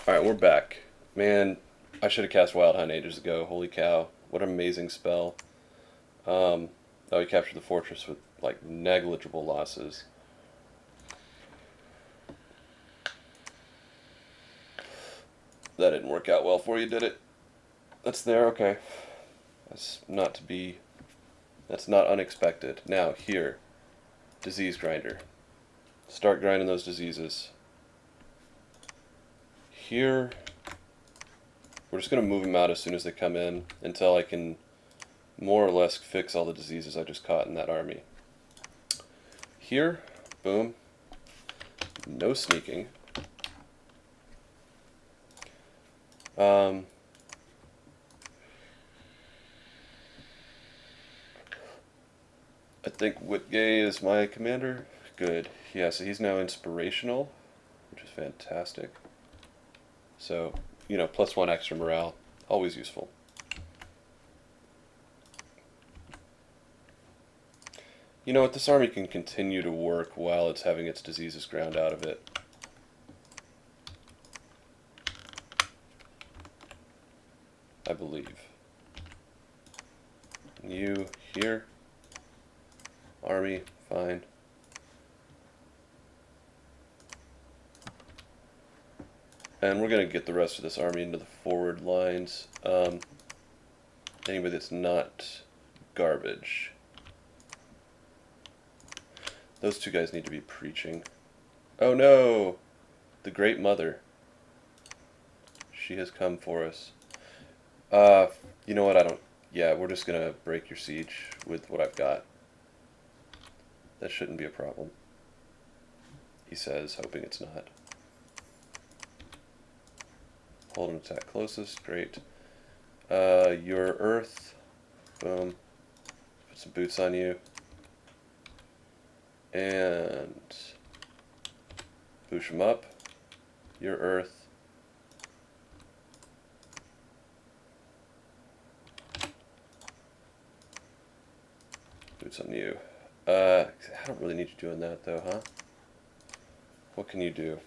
Alright, we're back. Man, I should have cast Wild Hunt ages ago. Holy cow. What an amazing spell. Oh, he captured the fortress with, like, negligible losses. That didn't work out well for you, did it? That's there, okay. That's not to be... That's not unexpected. Now, here. Disease Grinder. Start grinding those diseases. Here... We're just going to move them out as soon as they come in until I can more or less fix all the diseases I just caught in that army. Here, boom. No sneaking. I think Whitgay is my commander. Good. Yeah, so he's now inspirational, which is fantastic. So, you know, +1 extra morale. Always useful. You know what, this army can continue to work while it's having its diseases ground out of it. I believe. You here. Army, fine. And we're going to get the rest of this army into the forward lines. Anybody that's not garbage. Those two guys need to be preaching. Oh no! The Great Mother. She has come for us. You know what, I don't... Yeah, we're just going to break your siege with what I've got. That shouldn't be a problem. He says, hoping it's not. Hold an attack closest, great. Your Earth, boom. Put some boots on you. And push him up. Your Earth. Boots on you. I don't really need you doing that though, huh? What can you do?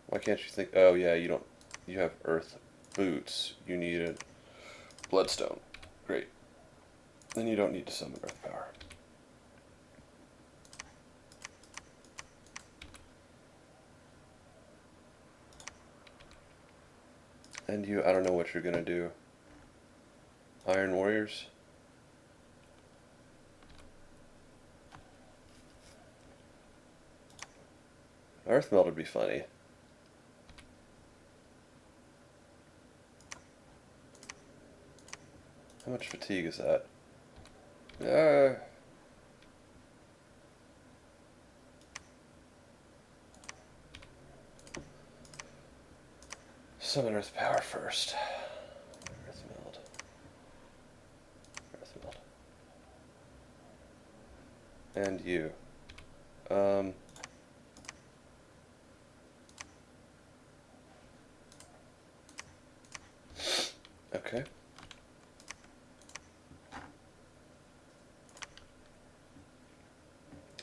Why can't you think? Oh yeah, you don't. You have Earth boots. You need a Bloodstone. Great. Then you don't need to summon Earth power. And you, I don't know what you're gonna do. Iron Warriors? Earth Melt would be funny. How much fatigue is that? Summon Earth power first. Earth Meld. Earth Meld. And you. Okay.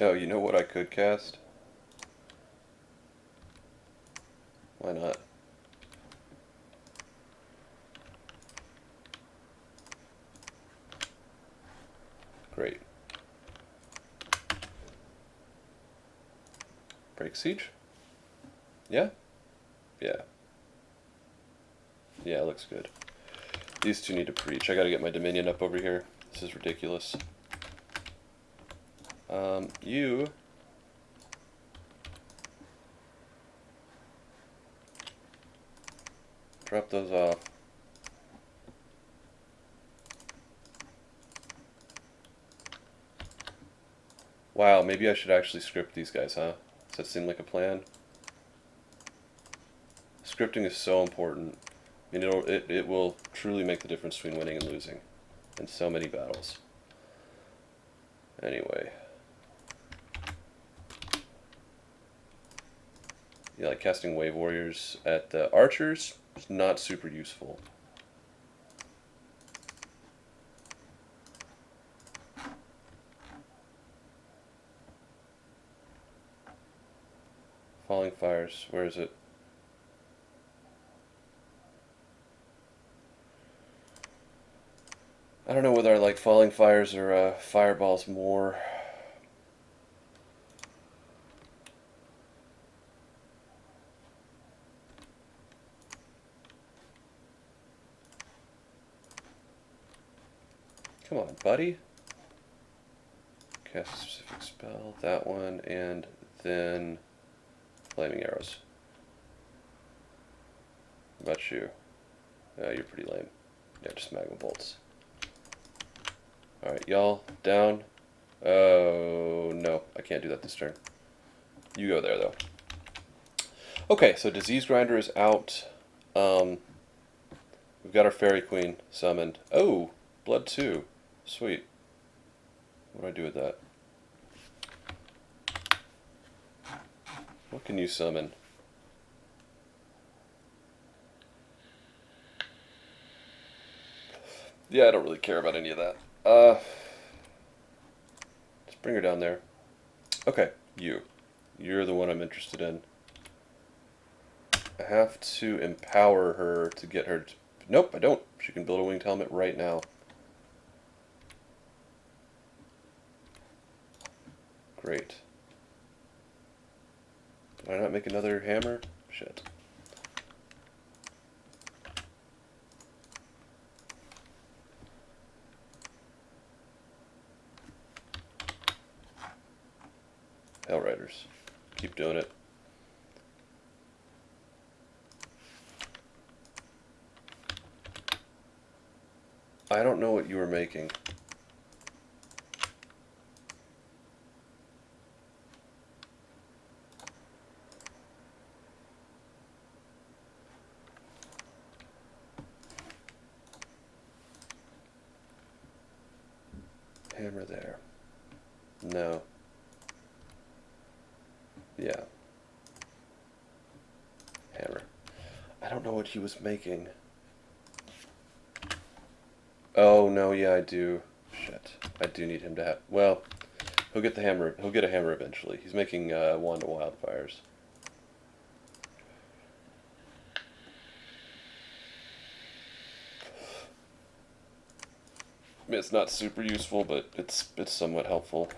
Oh, you know what I could cast? Why not? Great. Break siege? Yeah? Yeah. Yeah, it looks good. These two need to preach. I gotta get my Dominion up over here. This is ridiculous. You... Drop those off. Wow, maybe I should actually script these guys, huh? Does that seem like a plan? Scripting is so important. I mean, it will truly make the difference between winning and losing in so many battles. Anyway. Yeah, like casting Wave Warriors at the archers is not super useful. Falling fires. Where is it? I don't know whether I like falling fires or fireballs more. Come on, buddy. Cast a specific spell. That one, and then flaming arrows. What about you? You're pretty lame. Yeah, just magma bolts. Alright, y'all, down. Oh, no, I can't do that this turn. You go there, though. Okay, so Disease Grinder is out. We've got our Fairy Queen summoned. Oh, Blood 2. Sweet. What do I do with that? What can you summon? Yeah, I don't really care about any of that. Let's bring her down there. Okay, you. You're the one I'm interested in. I have to empower her to get her... Nope, I don't. She can build a winged helmet right now. Great. Did I not make another hammer? Shit. Hellriders. Keep doing it. I don't know what you were making. Hammer there. No. Yeah. Hammer. I don't know what he was making. Oh, no, yeah, I do. Shit. I do need him to have... Well, he'll get the hammer. He'll get a hammer eventually. He's making wand of wildfires. I mean, it's not super useful, but it's somewhat helpful.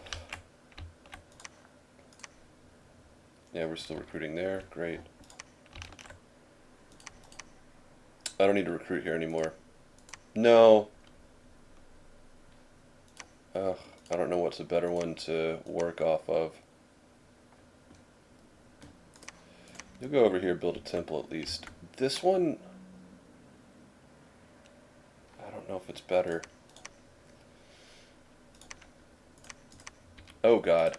Yeah, we're still recruiting there. Great. I don't need to recruit here anymore. No. Ugh, I don't know what's a better one to work off of. You'll go over here and build a temple at least. This one... I don't know if it's better. Oh god.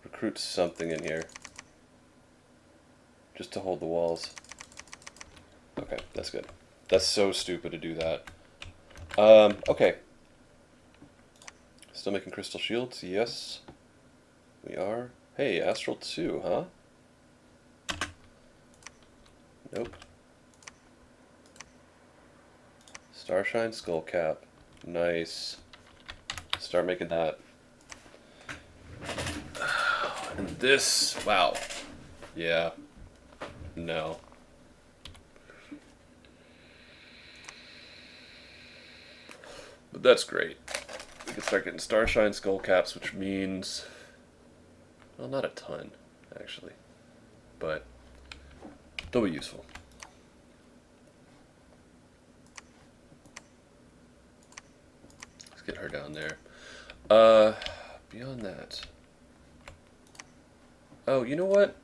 Recruit something in here. Just to hold the walls. Okay, that's good. That's so stupid to do that. Okay. Still making crystal shields? Yes. We are. Hey, Astral 2, huh? Nope. Starshine Skullcap. Nice. Start making that. And this, wow. Yeah. No. But that's great. We can start getting Starshine Skullcaps, which means... Well, not a ton, actually. But they'll be useful. Let's get her down there. Beyond that... Oh, you know what?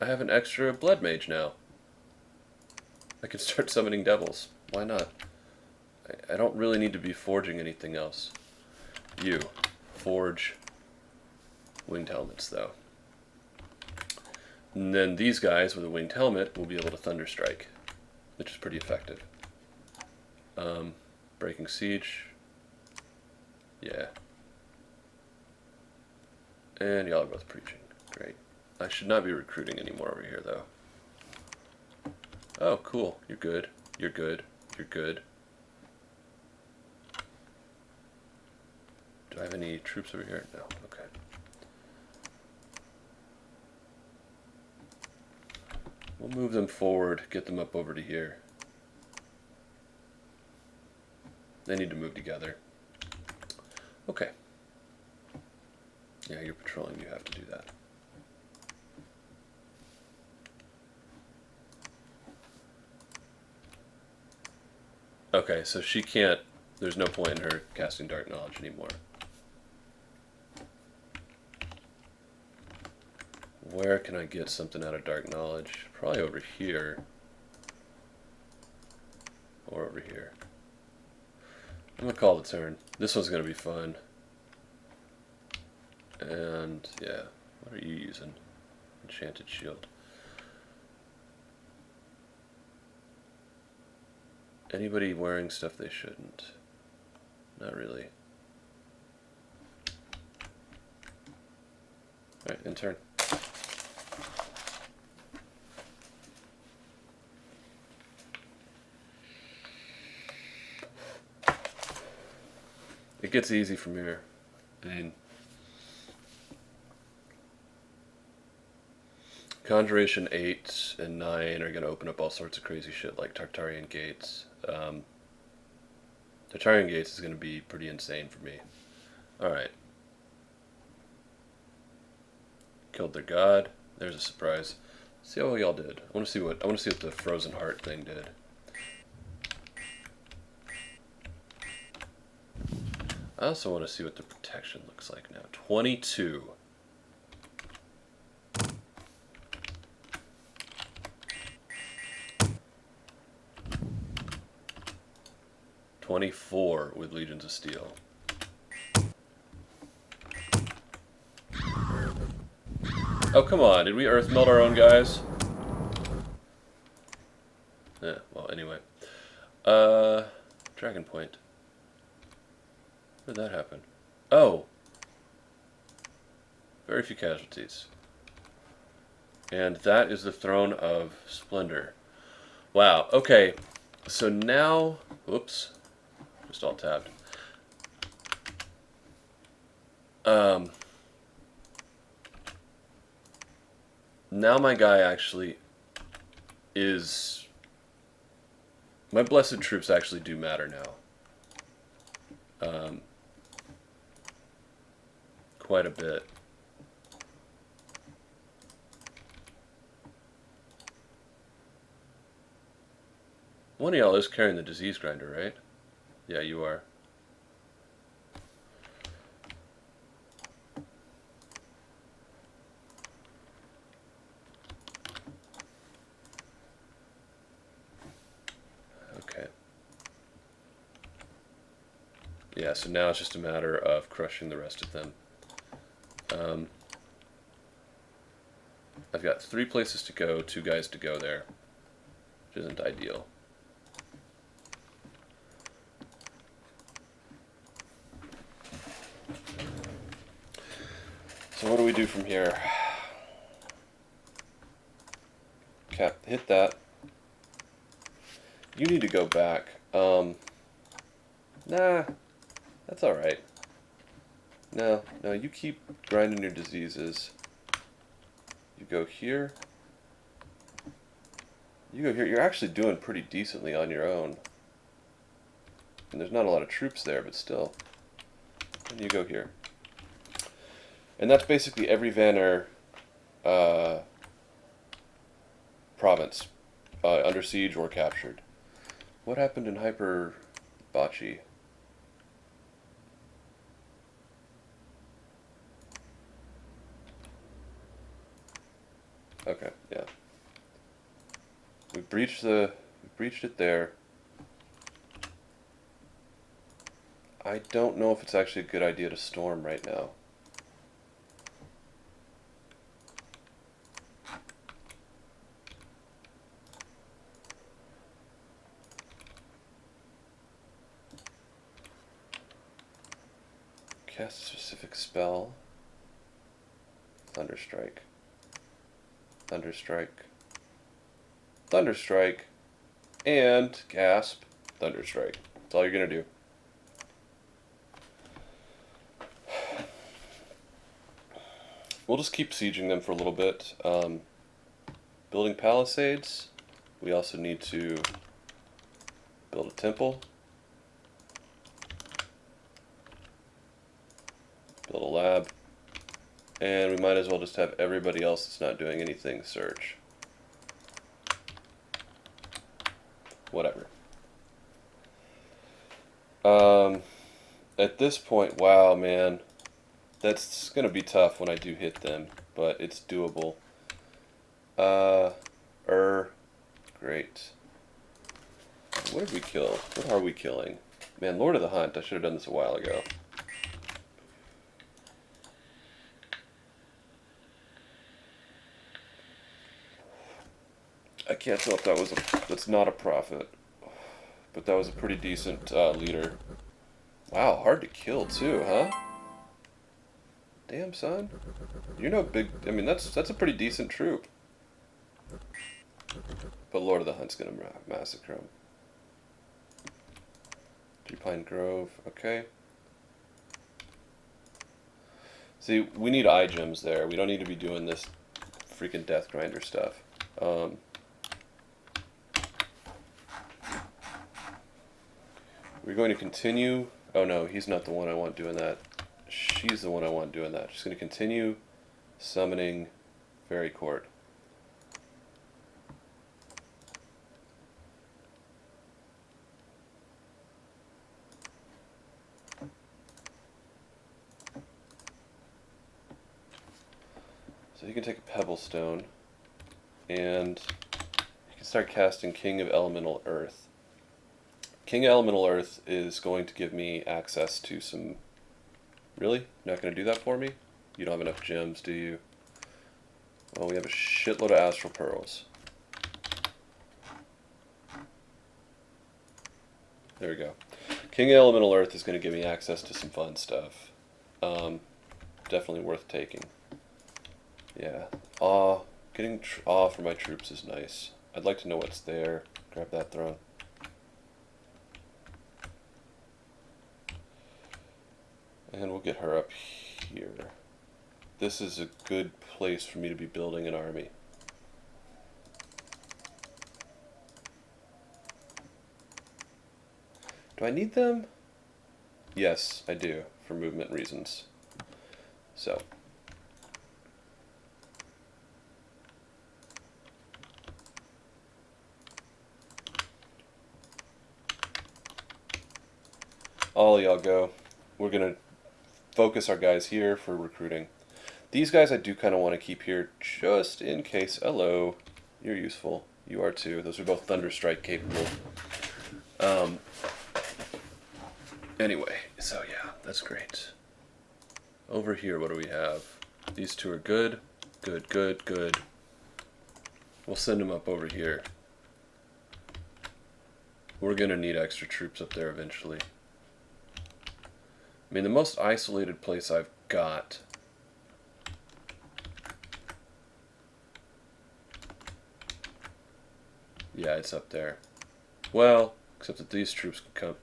I have an extra Blood Mage now. I can start summoning devils. Why not? I don't really need to be forging anything else. You. Forge winged helmets, though. And then these guys with a winged helmet will be able to Thunder Strike, which is pretty effective. Breaking Siege. Yeah. And y'all are both preaching. Great. I should not be recruiting anymore over here, though. Oh, cool. You're good. You're good. You're good. Do I have any troops over here? No. Okay. We'll move them forward, get them up over to here. They need to move together. Okay. Yeah, you're patrolling, you have to do that. Okay, so she can't, there's no point in her casting Dark Knowledge anymore. Where can I get something out of Dark Knowledge? Probably over here. Or over here. I'm gonna call the turn. This one's gonna be fun. And, yeah. What are you using? Enchanted Shield. Anybody wearing stuff they shouldn't? Not really. Alright, in turn. It gets easy from here. I mean, Conjuration 8 and 9 are going to open up all sorts of crazy shit like Tartarian Gates. Tartarian Gates is going to be pretty insane for me. Alright. Killed their god. There's a surprise. See how y'all did. I want to see what the Frozen Heart thing did. I also want to see what the protection looks like now. 22. $24 with Legions of Steel. Oh, come on. Did we earth melt our own guys? Yeah, well, anyway. Dragon Point. Where did that happen? Oh! Very few casualties. And that is the Throne of Splendor. Wow, okay. So now... Whoops. Just alt tabbed. Now my guy actually is... My blessed troops actually do matter now. Quite a bit. One of y'all is carrying the disease grinder, right? Yeah, you are. Okay. Yeah, so now it's just a matter of crushing the rest of them. I've got 3 places to go, 2 guys to go there, which isn't ideal. So what do we do from here? Cap, hit that. You need to go back. Nah, that's alright. No, you keep grinding your diseases. You go here. You go here. You're actually doing pretty decently on your own. And there's not a lot of troops there, but still. And you go here. And that's basically every Vanir province under siege or captured. What happened in Hyper Bocce? Okay, yeah. We breached it there. I don't know if it's actually a good idea to storm right now. Cast a specific spell. Thunderstrike. Thunderstrike. Thunderstrike. And gasp. Thunderstrike. That's all you're gonna do. We'll just keep sieging them for a little bit. building palisades. We also need to build a temple. Build a lab. And we might as well just have everybody else that's not doing anything search. Whatever. At this point, wow, man. That's going to be tough when I do hit them, but it's doable. Great. What did we kill? What are we killing? Man, Lord of the Hunt. I should have done this a while ago. I can't tell if that's not a prophet. But that was a pretty decent leader. Wow, hard to kill too, huh? Damn, son. You're no big... I mean, that's a pretty decent troop. But Lord of the Hunt's gonna massacre him. Deep Pine Grove, okay. See, we need eye gems there. We don't need to be doing this freaking Death Grinder stuff. We're going to continue... Oh no, he's not the one I want doing that. She's the one I want doing that. She's going to continue summoning Fairy Court. So you can take a Pebble Stone, and you can start casting King of Elemental Earth. King of Elemental Earth is going to give me access to some... Really? Not going to do that for me? You don't have enough gems, do you? Well, we have a shitload of Astral Pearls. There we go. King of Elemental Earth is going to give me access to some fun stuff. Definitely worth taking. Yeah. Getting awe for my troops is nice. I'd like to know what's there. Grab that throne. And we'll get her up here. This is a good place for me to be building an army. Do I need them? Yes, I do, for movement reasons. So. All y'all go. We're going to focus our guys here for recruiting. These guys I do kind of want to keep here just in case. Hello. You're useful. You are too. Those are both Thunderstrike capable. Anyway, so yeah, that's great. Over here, what do we have? These two are good. Good, good, good. We'll send them up over here. We're going to need extra troops up there eventually. I mean, the most isolated place I've got... Yeah, it's up there. Well, except that these troops can come.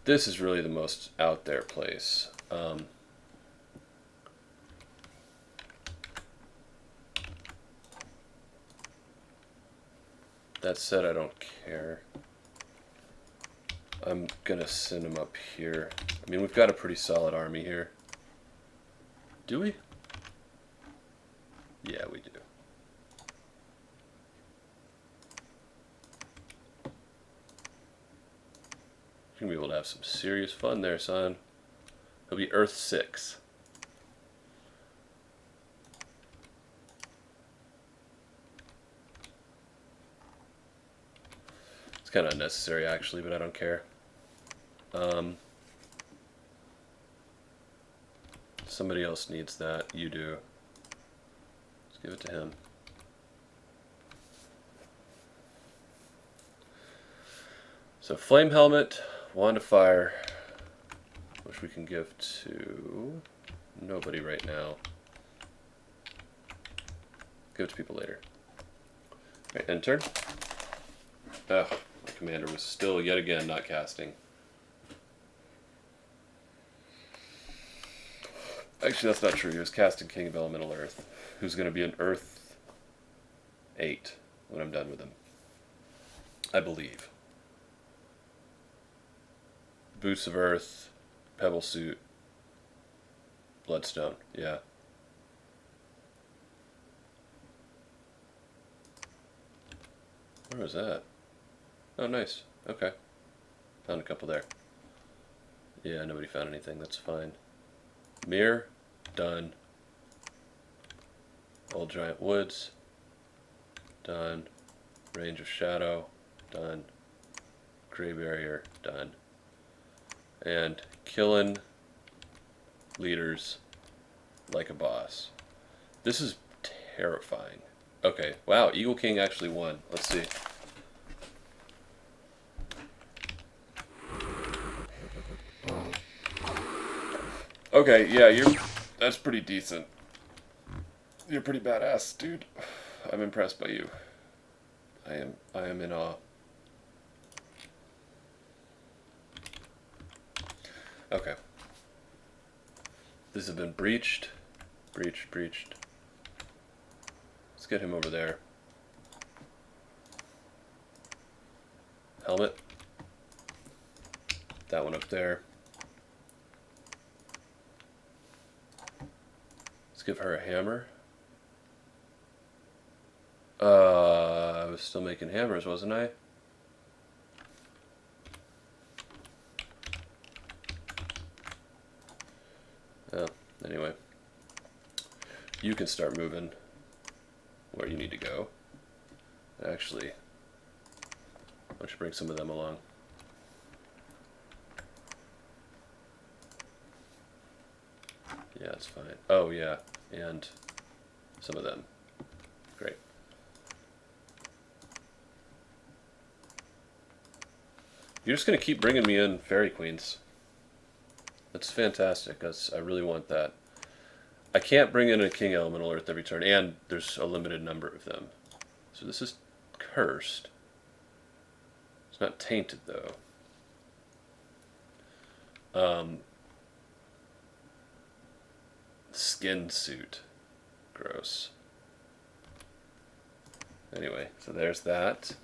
This is really the most out there place. That said, I don't care. I'm gonna send them up here. I mean, we've got a pretty solid army here. Do we? Yeah, we do. You're gonna be able to have some serious fun there, son. He'll be Earth 6. It's kind of unnecessary, actually, but I don't care. Somebody else needs that. You do. Let's give it to him. So Flame Helmet, Wand of Fire, which we can give to nobody right now. Give it to people later. Alright, end turn. Ugh, my commander was still yet again not casting. Actually, that's not true. He was casting King of Elemental Earth, who's going to be an Earth 8 when I'm done with him. I believe. Boots of Earth, Pebble Suit, Bloodstone. Yeah. Where was that? Oh, nice. Okay. Found a couple there. Yeah, nobody found anything. That's fine. Mirror, done. Old Giant Woods, done. Range of Shadow, done. Gray Barrier, done. And killing leaders like a boss. This is terrifying. Okay, wow, Eagle King actually won. Let's see. Okay, yeah, that's pretty decent. You're pretty badass, dude. I'm impressed by you. I am in awe. Okay. This has been breached. Breached. Let's get him over there. Helmet. That one up there. Let's give her a hammer. I was still making hammers, wasn't I? Oh, anyway. You can start moving where you need to go. Actually, why don't you bring some of them along? Yeah, that's fine. Oh, yeah, and some of them. Great. You're just going to keep bringing me in Fairy Queens. That's fantastic. I really want that. I can't bring in a King Elemental Earth every turn, and there's a limited number of them. So this is cursed. It's not tainted, though. Skin suit. Gross. Anyway, so there's that.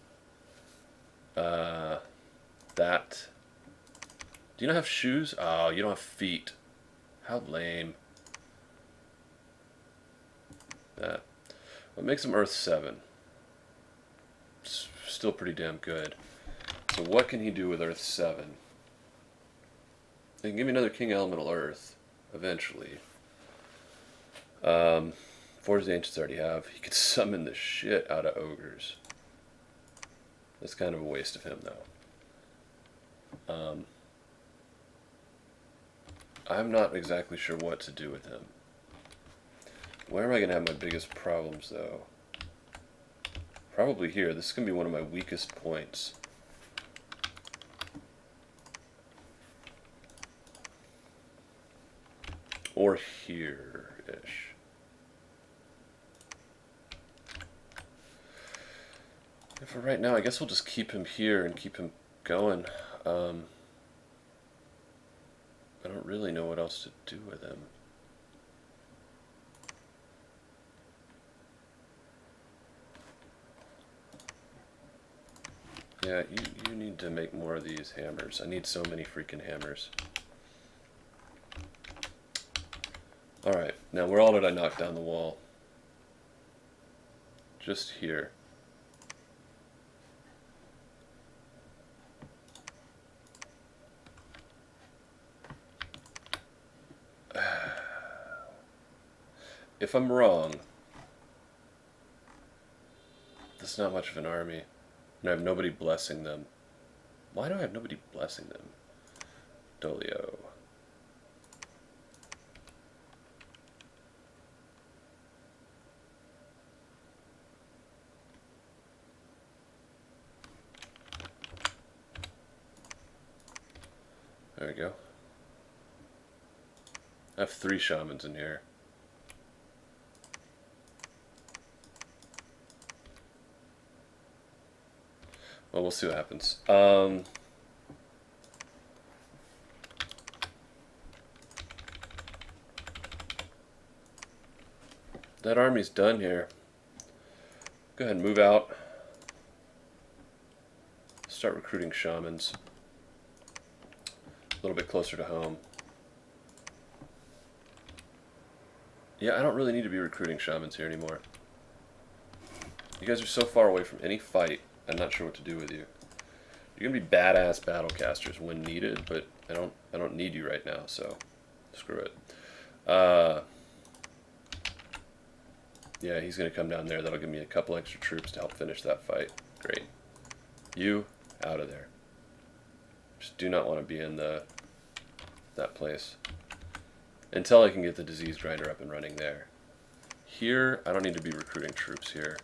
That. Do you not have shoes? Oh, you don't have feet. How lame. That. What makes him Earth 7? It's still pretty damn good. So what can he do with Earth 7? They can give me another King Elemental Earth, eventually. Forge the Ancients already have. He could summon the shit out of ogres. That's kind of a waste of him, though. I'm not exactly sure what to do with him. Where am I going to have my biggest problems, though? Probably here. This is going to be one of my weakest points. Or here-ish. And for right now, I guess we'll just keep him here and keep him going. I don't really know what else to do with him. Yeah, you need to make more of these hammers. I need so many freaking hammers. Alright, now where all did I knock down the wall? Just here. If I'm wrong, that's not much of an army. And I have nobody blessing them. Why do I have nobody blessing them? Dolio. There we go. I have 3 shamans in here. Well, we'll see what happens. That army's done here. Go ahead and move out. Start recruiting shamans. A little bit closer to home. Yeah, I don't really need to be recruiting shamans here anymore. You guys are so far away from any fight, I'm not sure what to do with you. You're gonna be badass battlecasters when needed, but I don't need you right now, so screw it. Yeah, he's gonna come down there. That'll give me a couple extra troops to help finish that fight. Great. You out of there. Just do not want to be in that place until I can get the disease grinder up and running there. Here, I don't need to be recruiting troops here.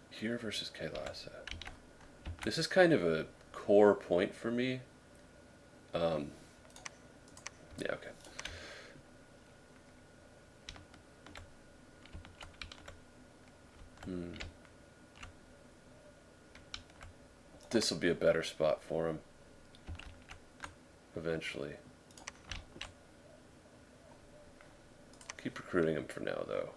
Here versus Kailasa. This is kind of a core point for me. Yeah, okay. This will be a better spot for him. Eventually. Keep recruiting him for now, though.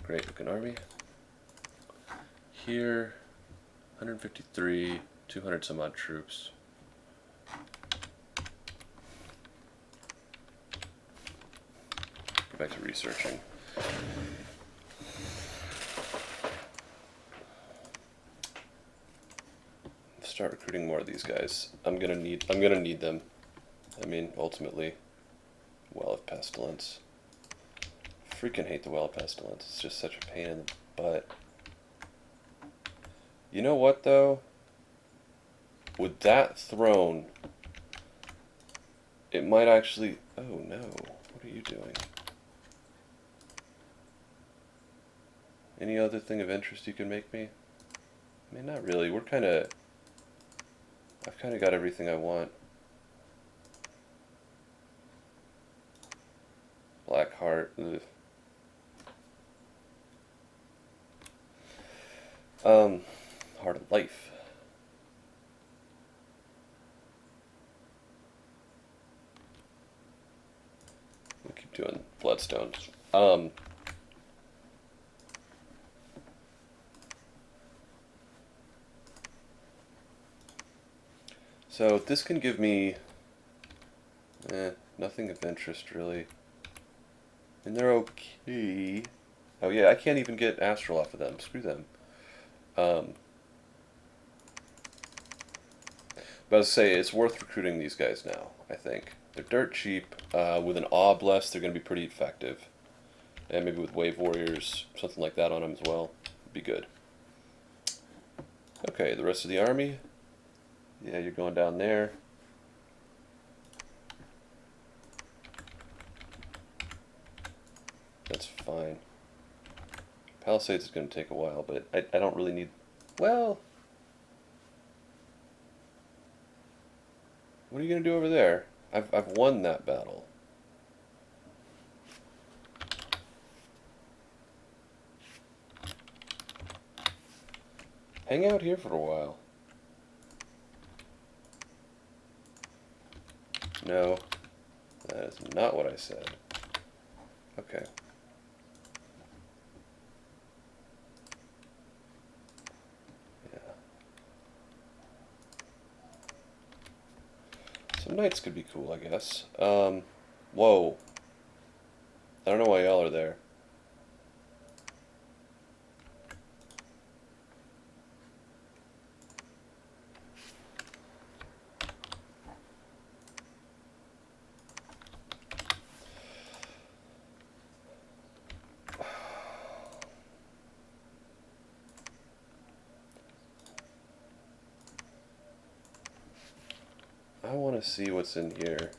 Great looking army. Here, 153, 200 some odd troops. Go back to researching. Start recruiting more of these guys. I'm gonna need them. I mean, ultimately, Well of Pestilence. Freaking hate the Well of Pestilence. It's just such a pain in the butt. You know what though? With that throne, it might actually. Oh no! What are you doing? Any other thing of interest you can make me? I mean, not really. I've kind of got everything I want. Black Heart. Ugh. Heart of Life. We'll keep doing Bloodstones. So this can give me nothing of interest really. And they're okay. Oh yeah, I can't even get Astral off of them. Screw them. But as I say, it's worth recruiting these guys now, I think. They're dirt cheap. With an Awe Bless, they're going to be pretty effective. And maybe with Wave Warriors, something like that on them as well. Be good. Okay, the rest of the army. Yeah, you're going down there. That's fine. Palisades is going to take a while, but I don't really need... Well... What are you going to do over there? I've won that battle. Hang out here for a while. No, that is not what I said. Okay. Yeah. Some knights could be cool, I guess. Whoa. I don't know why y'all are there. I want to see what's in here.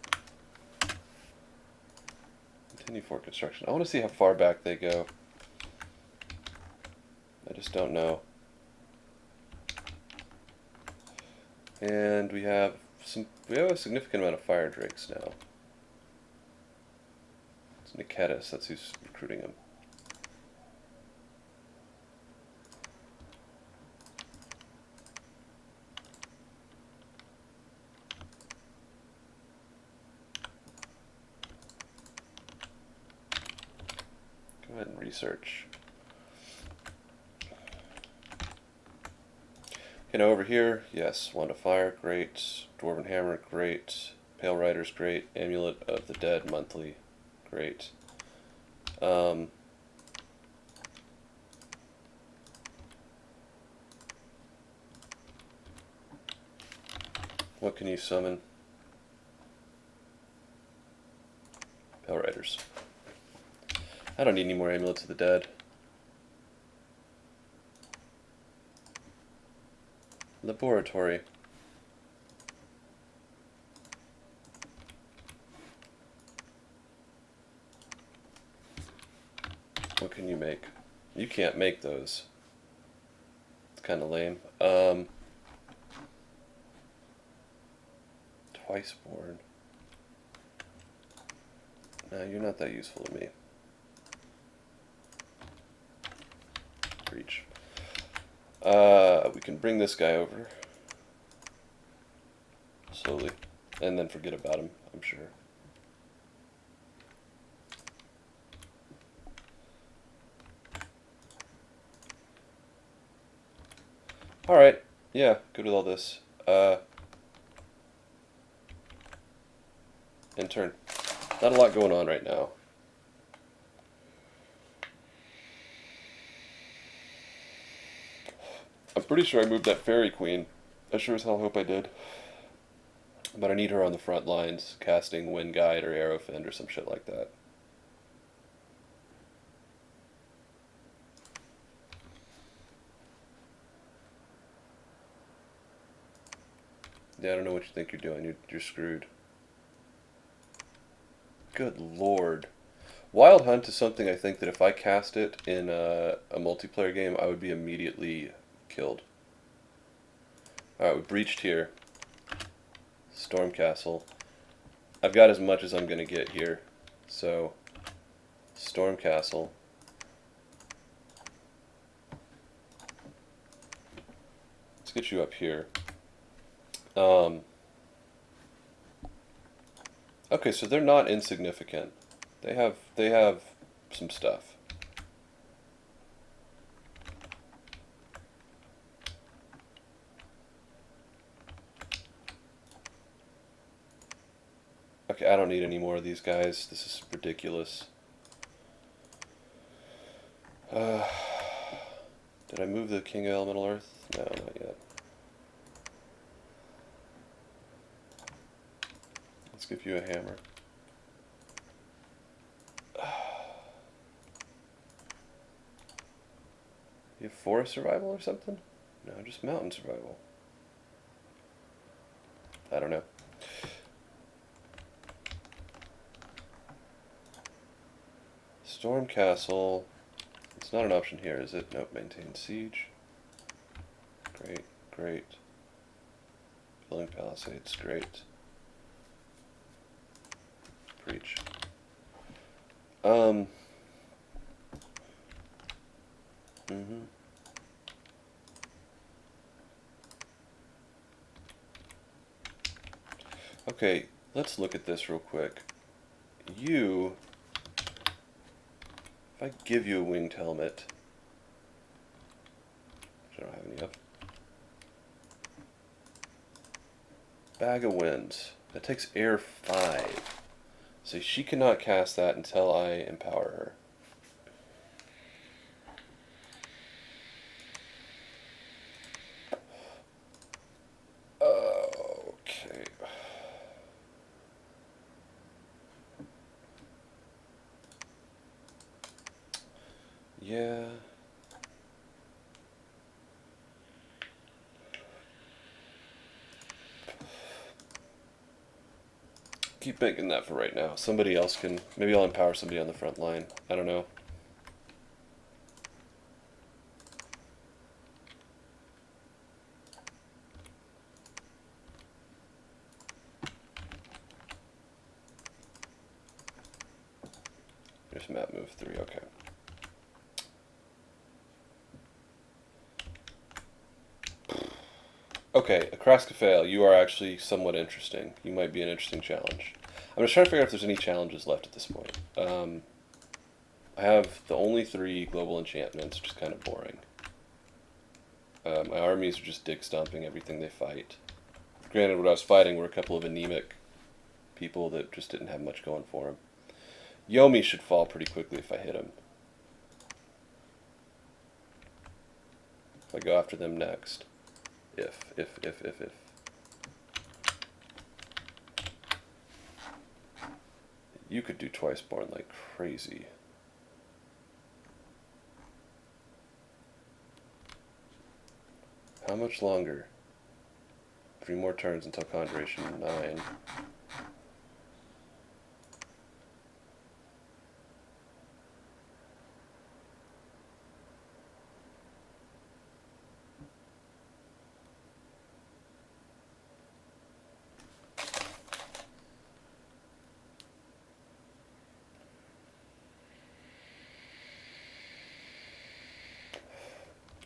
Continue fort construction. I want to see how far back they go. I just don't know. And we have a significant amount of fire drakes now. It's Niketis, that's who's recruiting them. Go ahead and research. Okay, now over here, yes, Wand of Fire, great. Dwarven Hammer, great. Pale Rider's great. Amulet of the Dead, monthly, great. What can you summon? Pale Riders. I don't need any more Amulets of the Dead. Laboratory. What can you make? You can't make those. It's kind of lame. Twice born. No, you're not that useful to me. Breach. We can bring this guy over. Slowly. And then forget about him, I'm sure. Alright. Yeah, good with all this. In turn. Not a lot going on right now. I'm pretty sure I moved that Fairy Queen. I sure as hell hope I did. But I need her on the front lines, casting Wind Guide or Arrowfend or some shit like that. Yeah, I don't know what you think you're doing. You're screwed. Good lord. Wild Hunt is something I think that if I cast it in a multiplayer game, I would be immediately killed. Alright, we breached here. Stormcastle. I've got as much as I'm going to get here. So, Stormcastle. Let's get you up here. Okay, so they're not insignificant. They have some stuff. Okay, I don't need any more of these guys. This is ridiculous. Did I move the King of Elemental Earth? No, not yet. Let's give you a hammer. You have forest survival or something? No, just mountain survival. I don't know. Stormcastle. It's not an option here, is it? Nope, maintain siege. Great, great. Building palisades, great. Breach. Okay, let's look at this real quick. You, if I give you a winged helmet, which I don't have any of. Bag of Winds. That takes air 5. So she cannot cast that until I empower her. Okay. Yeah. Keep making that for right now. Somebody else can... Maybe I'll empower somebody on the front line. I don't know. There's map move 3, okay. Okay, Akraskafale, you are actually somewhat interesting. You might be an interesting challenge. I'm just trying to figure out if there's any challenges left at this point. I have the only 3 global enchantments, which is kind of boring. My armies are just dick stomping everything they fight. Granted, what I was fighting were a couple of anemic people that just didn't have much going for them. Yomi should fall pretty quickly if I hit him. If I go after them next. If. You could do twice born like crazy. How much longer? 3 more turns until Conjuration 9.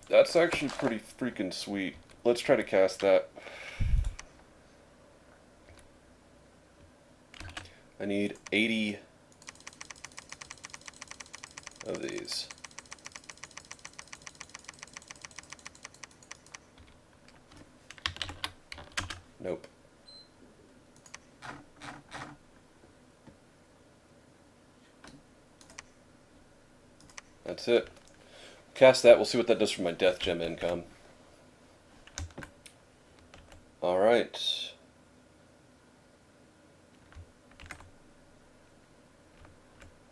That's actually pretty freaking sweet. Let's try to cast that. I need 80 of these. Nope. That's it. Cast that, we'll see what that does for my death gem income. Alright.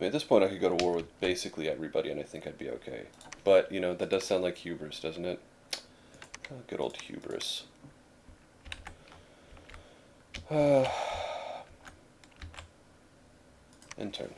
I mean, at this point I could go to war with basically everybody and I think I'd be okay. But, you know, that does sound like hubris, doesn't it? Oh, good old hubris. End turn.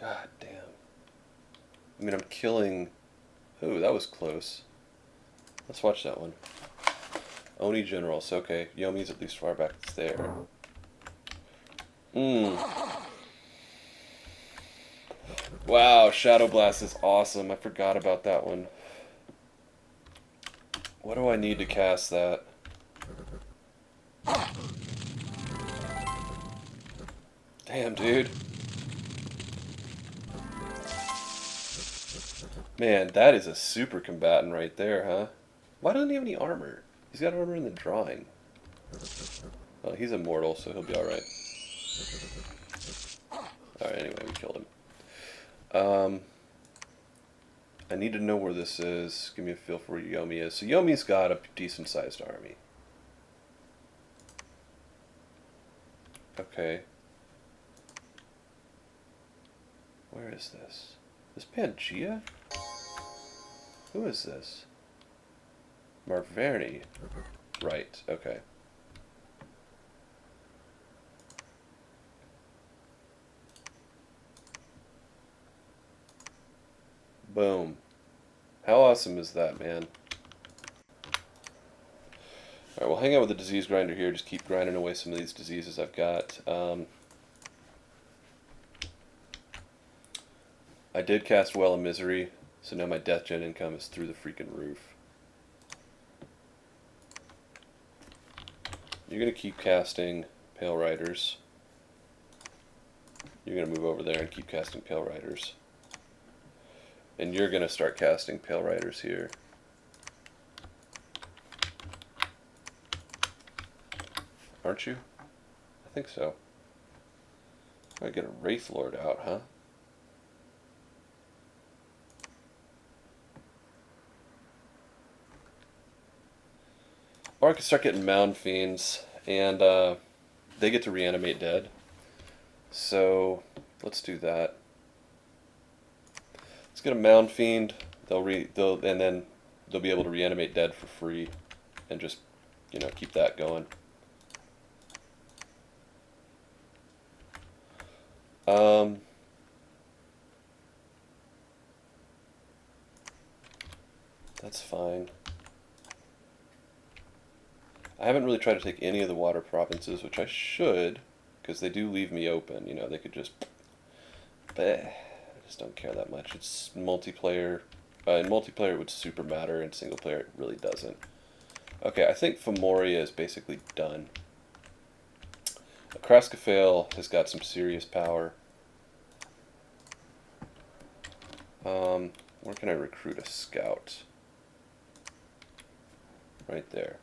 God damn. I mean, I'm killing... Ooh, that was close. Let's watch that one. Oni Generals. Okay, Yomi's at least far back as there. Wow, Shadow Blast is awesome. I forgot about that one. What do I need to cast that? Damn, dude. Man, that is a super combatant right there, huh? Why doesn't he have any armor? He's got armor in the drawing. Well, he's immortal, so he'll be alright. Alright, anyway, we killed him. I need to know where this is. Give me a feel for where Yomi is. So Yomi's got a decent-sized army. Okay. Where is this? Is Pangea? Who is this? Marverni. Right, okay. Boom. How awesome is that, man? Alright, we'll hang out with the disease grinder here. Just keep grinding away some of these diseases I've got. I did cast Well of Misery, so now my death gen income is through the freaking roof. You're going to keep casting Pale Riders. You're going to move over there and keep casting Pale Riders. And you're going to start casting Pale Riders here. Aren't you? I think so. I get a Wraith Lord out, huh? Or I could start getting Mound Fiends, and they get to reanimate dead. So let's do that. Let's get a Mound Fiend. And then they'll be able to reanimate dead for free, and just, you know, keep that going. That's fine. I haven't really tried to take any of the water provinces, which I should, because they do leave me open. You know, they could just... But I just don't care that much. It's multiplayer. In multiplayer it would super matter, in single player it really doesn't. Okay, I think Femoria is basically done. Kraskafale has got some serious power. Where can I recruit a scout? Right there.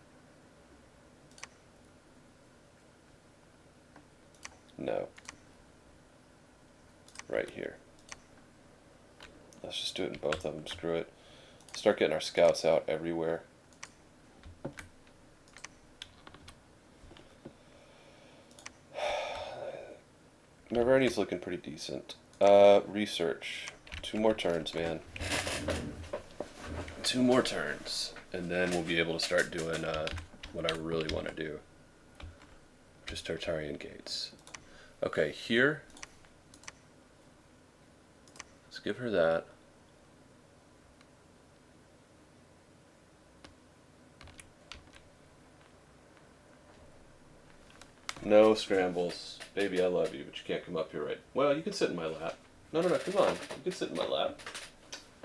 No. Right here. Let's just do it in both of them. Screw it. Start getting our scouts out everywhere. Navarni's looking pretty decent. Research. 2 more turns, man. 2 more turns. And then we'll be able to start doing what I really want to do. Just Tartarian gates. Okay, here. Let's give her that. No scrambles. Baby, I love you, but you can't come up here right. Well, you can sit in my lap. No, come on. You can sit in my lap.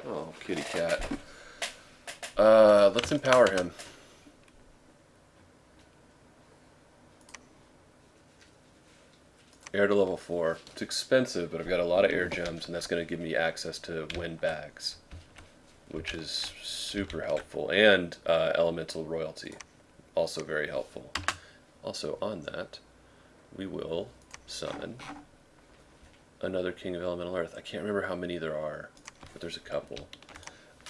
Oh, kitty cat. Let's empower him. Air to level 4. It's expensive, but I've got a lot of air gems, and that's going to give me access to wind bags, which is super helpful. And elemental royalty, also very helpful. Also on that, we will summon another King of Elemental Earth. I can't remember how many there are, but there's a couple.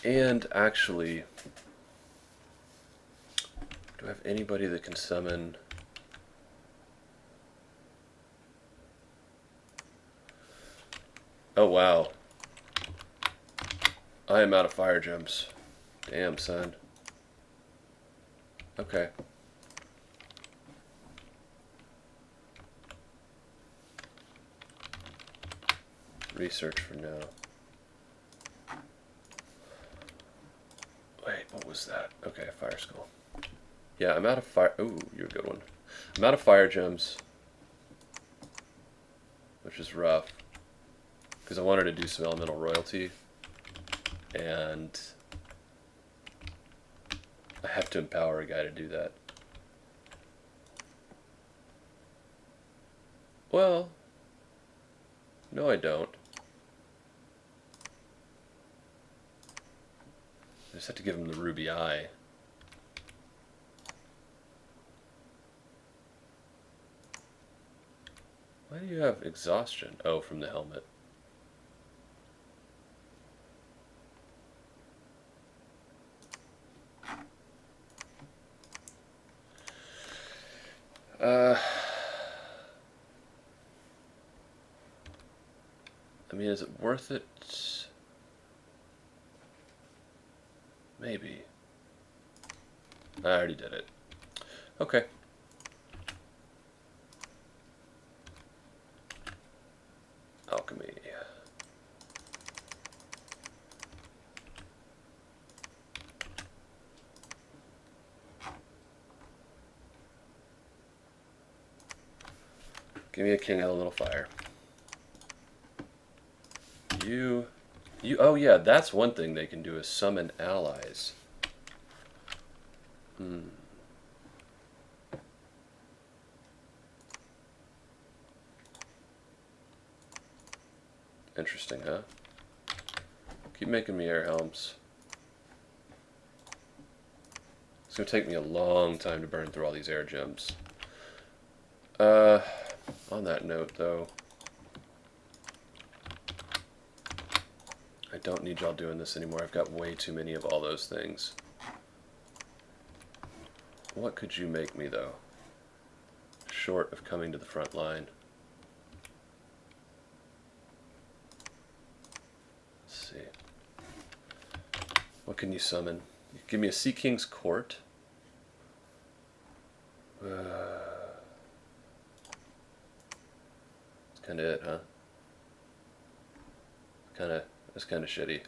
And actually, do I have anybody that can summon... Oh, wow. I am out of fire gems. Damn, son. Okay. Research for now. Wait, what was that? Okay, fire skull. Yeah, I'm out of fire... Ooh, you're a good one. I'm out of fire gems, which is rough, because I wanted to do some elemental royalty, and I have to empower a guy to do that. Well, no I don't. I just have to give him the ruby eye. Why do you have exhaustion? Oh, from the helmet. I mean, is it worth it? Maybe. I already did it. Okay. Alchemy. Give me a king elemental fire. Oh yeah, that's one thing they can do is summon allies. Interesting, huh? Keep making me air helms. It's gonna take me a long time to burn through all these air gems. On that note, though, I don't need y'all doing this anymore. I've got way too many of all those things. What could you make me, though? Short of coming to the front line. Let's see. What can you summon? Give me a Sea King's Court. That's kind of it, huh? That's kind of shitty.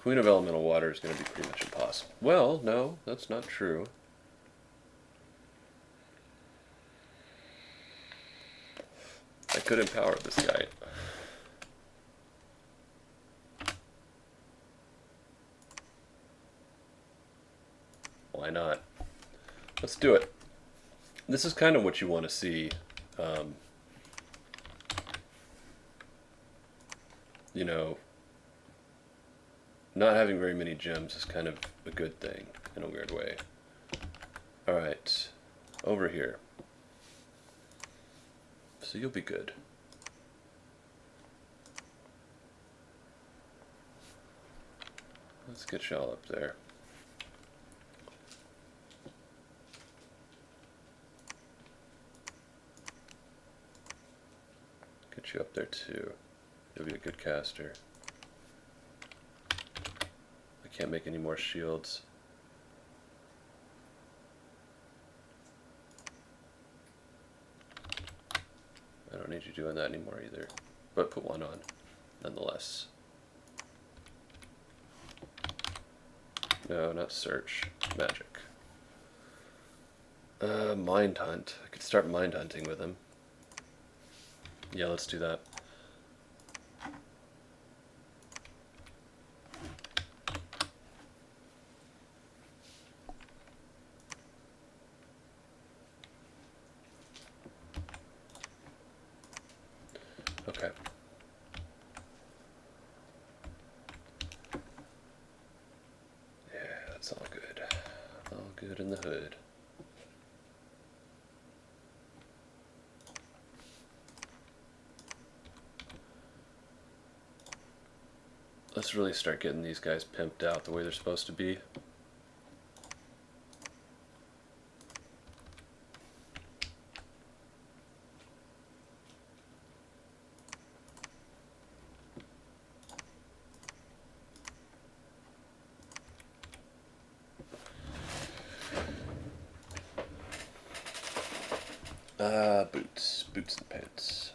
Queen of Elemental Water is going to be pretty much impossible. Well, no, that's not true. I could empower this guy. Why not? Let's do it. This is kind of what you want to see. You know, not having very many gems is kind of a good thing in a weird way. Alright, over here. So you'll be good. Let's get y'all up there. Get you up there too. You'll be a good caster. I can't make any more shields. I don't need you doing that anymore either. But put one on, nonetheless. No, not search. Magic. Mind hunt. I could start mind hunting with him. Yeah, let's do that. Okay. Yeah, that's all good. All good in the hood. Let's really start getting these guys pimped out the way they're supposed to be. Boots and pants.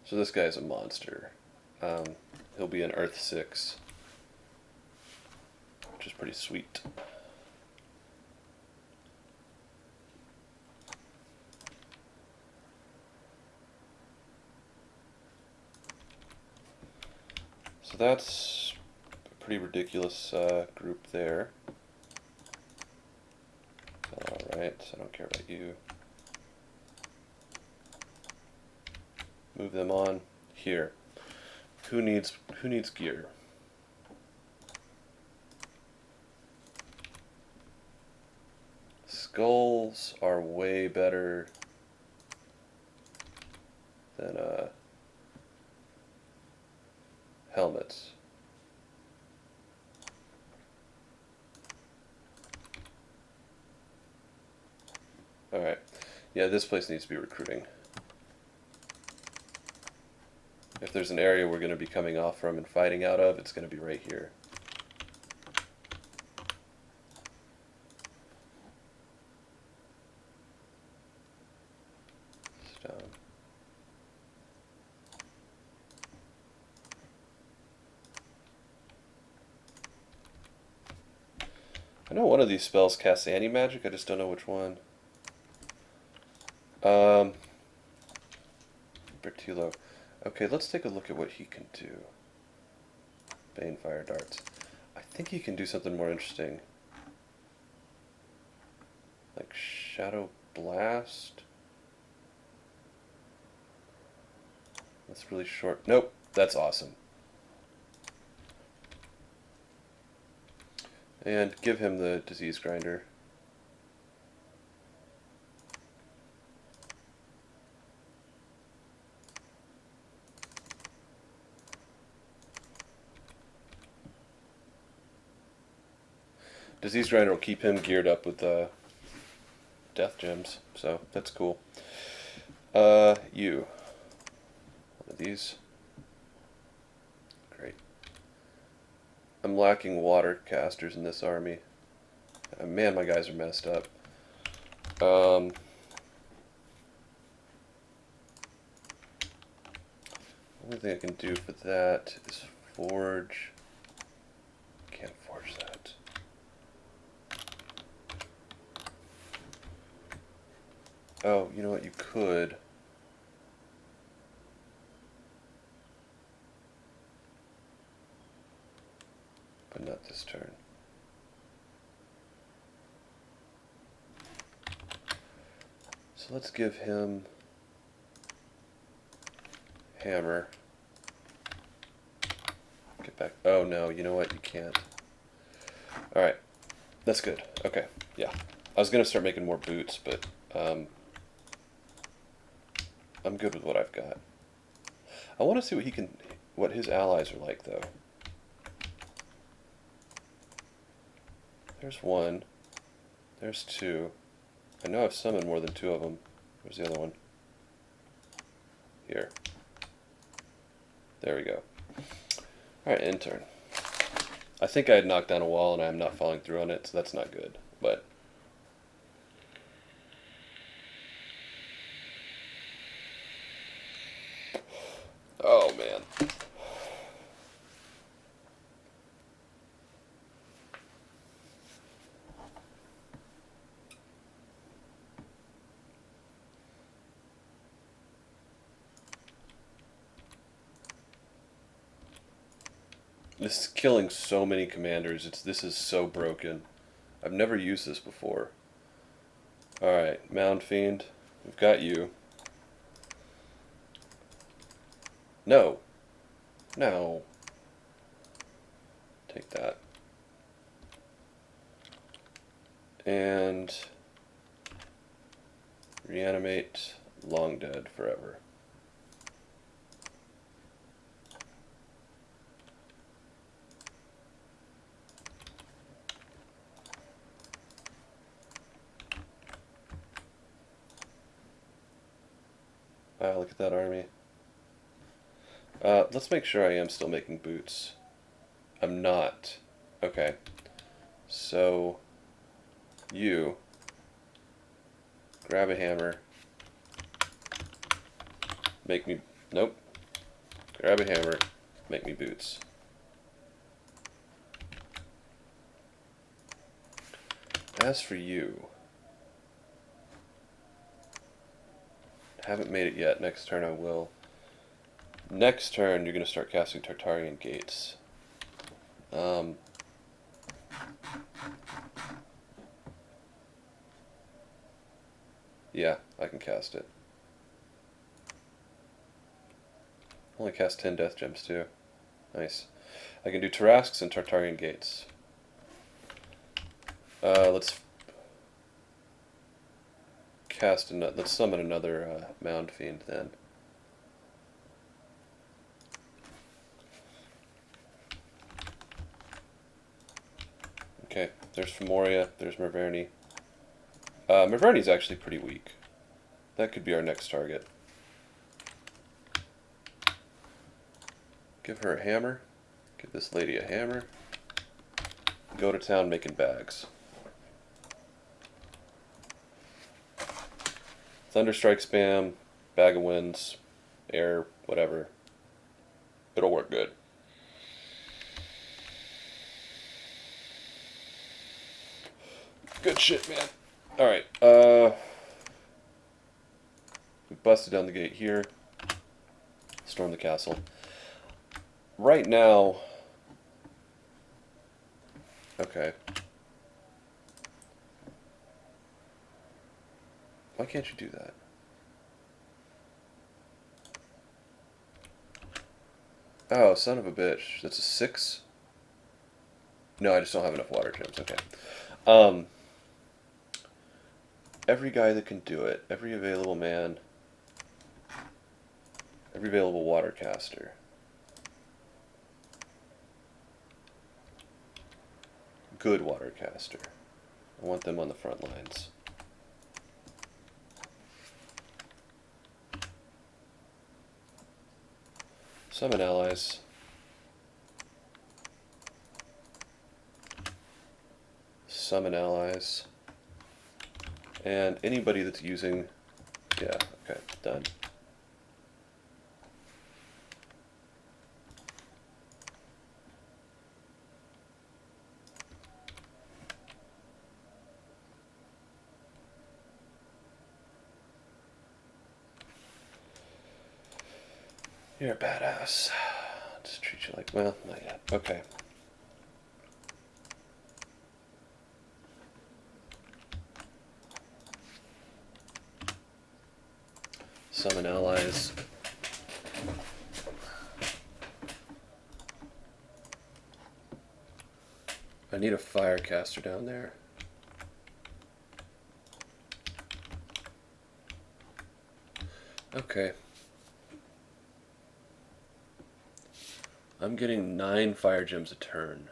So this guy's a monster. He'll be an Earth 6, which is pretty sweet. So that's a pretty ridiculous group there. Alright, I don't care about you. Move them on here. Who needs gear? Skulls are way better than helmets. Alright. Yeah, this place needs to be recruiting. If there's an area we're going to be coming off from and fighting out of, it's going to be right here. Stone. I know one of these spells casts anti-magic, I just don't know which one. Bertillo. Okay, let's take a look at what he can do. Bane Fire Darts. I think he can do something more interesting. Like Shadow Blast? That's really short. Nope, that's awesome. And give him the Disease Grinder. Disease Grinder will keep him geared up with death gems, so that's cool. You. One of these. Great. I'm lacking water casters in this army. Man, my guys are messed up. Only thing I can do for that is forge. Can't forge that. Oh, you know what? You could. But not this turn. So let's give him hammer. Get back. Oh no, you know what? You can't. Alright. That's good. Okay. Yeah. I was going to start making more boots, but I'm good with what I've got. I want to see what his allies are like, though. There's one. There's two. I know I've summoned more than two of them. Where's the other one? Here. There we go. Alright, end turn. I think I had knocked down a wall and I'm not following through on it, so that's not good. But oh man. This is killing so many commanders. This is so broken. I've never used this before. Alright, Mound Fiend. We've got you. No. No. Take that. And reanimate Long Dead forever. Wow, look at that army. Let's make sure I am still making boots. I'm not. Okay. So, you grab a hammer. Make me... Nope. Grab a hammer. Make me boots. As for you... Haven't made it yet. Next turn I will. Next turn you're going to start casting Tartarian Gates. Yeah, I can cast it. Only cast 10 Death Gems too. Nice. I can do Tarrasques and Tartarian Gates. Let's summon another Mound Fiend then. Okay, there's Femoria, there's Merverni. Merverni's actually pretty weak. That could be our next target. Give her a hammer. Give this lady a hammer. Go to town making bags. Thunderstrike spam, bag of winds, air, whatever. It'll work good. Good shit, man. Alright, we busted down the gate here. Storm the castle. Right now... Okay. Why can't you do that? Oh, son of a bitch. That's a 6? No, I just don't have enough water gems. Okay. Every guy that can do it. Every available man. Every available water caster. good water caster. I want them on the front lines. Summon allies. Summon allies. And anybody that's using... Yeah, okay, done. You're a badass. I'll just treat you like... Well, not yet. Okay. Summon allies. I need a fire caster down there. Okay. I'm getting 9 fire gems a turn.